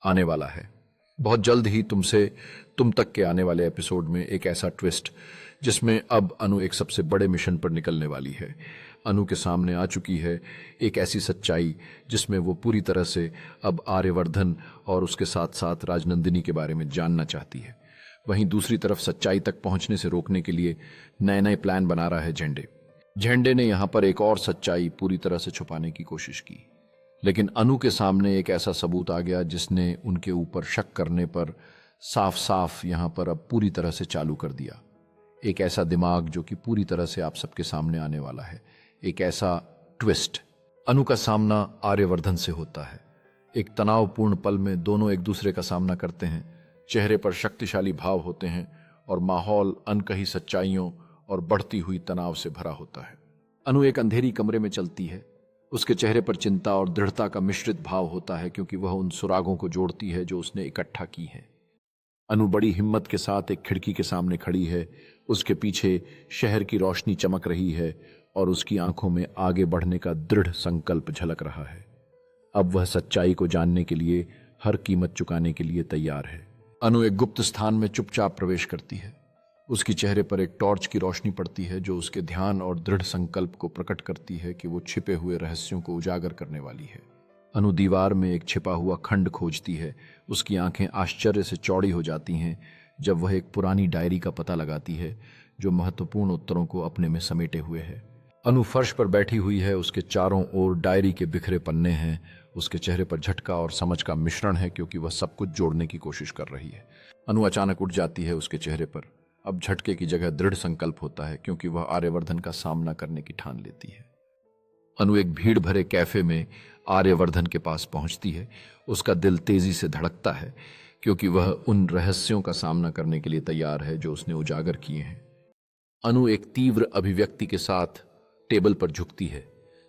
आने वाला है। बहुत जल्द ही तुमसे तुम तक के आने वाले एपिसोड में एक ऐसा ट्विस्ट जिसमें अब अनु एक सबसे बड़े मिशन पर निकलने वाली है। अनु के सामने आ चुकी है एक ऐसी सच्चाई जिसमें वो पूरी तरह से अब आर्यवर्धन और उसके साथ साथ राजनंदिनी के बारे में जानना चाहती है। वहीं दूसरी तरफ सच्चाई तक पहुंचने से रोकने के लिए नए नए प्लान बना रहा है झेंडे। झेंडे ने यहां पर एक और सच्चाई पूरी तरह से छुपाने की कोशिश की, लेकिन अनु के सामने एक ऐसा सबूत आ गया जिसने उनके ऊपर शक करने पर साफ साफ यहां पर अब पूरी तरह से चालू कर दिया। एक ऐसा दिमाग जो कि पूरी तरह से आप सबके सामने आने वाला है, एक ऐसा ट्विस्ट। अनु का सामना आर्यवर्धन से होता है। एक तनावपूर्ण पल में दोनों एक दूसरे का सामना करते हैं, चेहरे पर शक्तिशाली भाव होते हैं और माहौल अनकही सच्चाइयों और बढ़ती हुई तनाव से भरा होता है। अनु एक अंधेरी कमरे में चलती है। उसके चेहरे पर चिंता और दृढ़ता का मिश्रित भाव होता है क्योंकि वह उन सुरागों को जोड़ती है जो उसने इकट्ठा की हैं। अनु बड़ी हिम्मत के साथ एक खिड़की के सामने खड़ी है। उसके पीछे शहर की रोशनी चमक रही है और उसकी आंखों में आगे बढ़ने का दृढ़ संकल्प झलक रहा है। अब वह सच्चाई को जानने के लिए हर कीमत चुकाने के लिए तैयार है। अनु एक गुप्त स्थान में चुपचाप प्रवेश करती है। उसकी चेहरे पर एक टॉर्च की रोशनी पड़ती है जो उसके ध्यान और दृढ़ संकल्प को प्रकट करती है कि वो छिपे हुए रहस्यों को उजागर करने वाली है। अनु दीवार में एक छिपा हुआ खंड खोजती है। उसकी आंखें आश्चर्य से चौड़ी हो जाती हैं जब वह एक पुरानी डायरी का पता लगाती है जो महत्वपूर्ण उत्तरों को अपने में समेटे हुए है। अनु फर्श पर बैठी हुई है। उसके चारों ओर डायरी के बिखरे पन्ने हैं। उसके चेहरे पर झटका और समझ का मिश्रण है क्योंकि वह सब कुछ जोड़ने की कोशिश कर रही है। अनु अचानक उठ जाती है। उसके चेहरे पर अब झटके की जगह दृढ़ संकल्प होता है क्योंकि वह आर्यवर्धन का सामना करने की ठान लेती है। अनु एक भीड़ भरे कैफे में आर्यवर्धन के पास पहुंचती है। उसका दिल तेजी से धड़कता है क्योंकि वह उन रहस्यों का सामना करने के लिए तैयार है जो उसने उजागर किए हैं। अनु एक तीव्र अभिव्यक्ति के साथ टेबल पर झुकती है।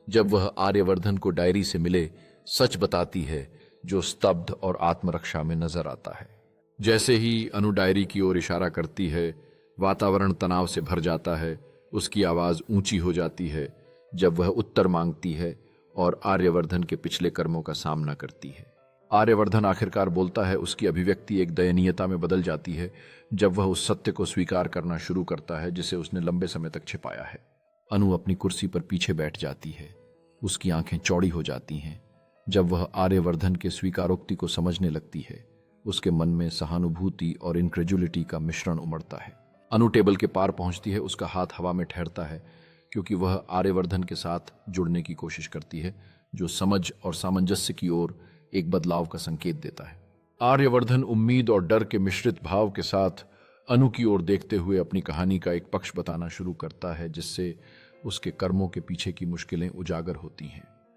जब वह आर्यवर्धन को डायरी से मिले सच बताती है जो स्तब्ध और आत्मरक्षा में नजर आता है। जैसे ही अनु डायरी की ओर इशारा करती है, वातावरण तनाव से भर जाता है। उसकी आवाज ऊंची हो जाती है जब वह उत्तर मांगती है और आर्यवर्धन के पिछले कर्मों का सामना करती है। आर्यवर्धन आखिरकार बोलता है। उसकी अभिव्यक्ति एक दयनीयता में बदल जाती है जब वह उस सत्य को स्वीकार करना शुरू करता है जिसे उसने लंबे समय तक छिपाया है। अनु अपनी कुर्सी पर पीछे बैठ जाती है। उसकी आंखें चौड़ी हो जाती हैं जब वह आर्यवर्धन के स्वीकारोक्ति को समझने लगती है। उसके मन में सहानुभूति और इनक्रेजुलिटी का मिश्रण उमड़ता है। अनु टेबल के पार पहुंचती है। उसका हाथ हवा में ठहरता है क्योंकि वह आर्यवर्धन के साथ जुड़ने की कोशिश करती है जो समझ और सामंजस्य की ओर एक बदलाव का संकेत देता है। आर्यवर्धन उम्मीद और डर के मिश्रित भाव के साथ अनु की ओर देखते हुए अपनी कहानी का एक पक्ष बताना शुरू करता है जिससे उसके कर्मों के पीछे की मुश्किलें उजागर होती हैं।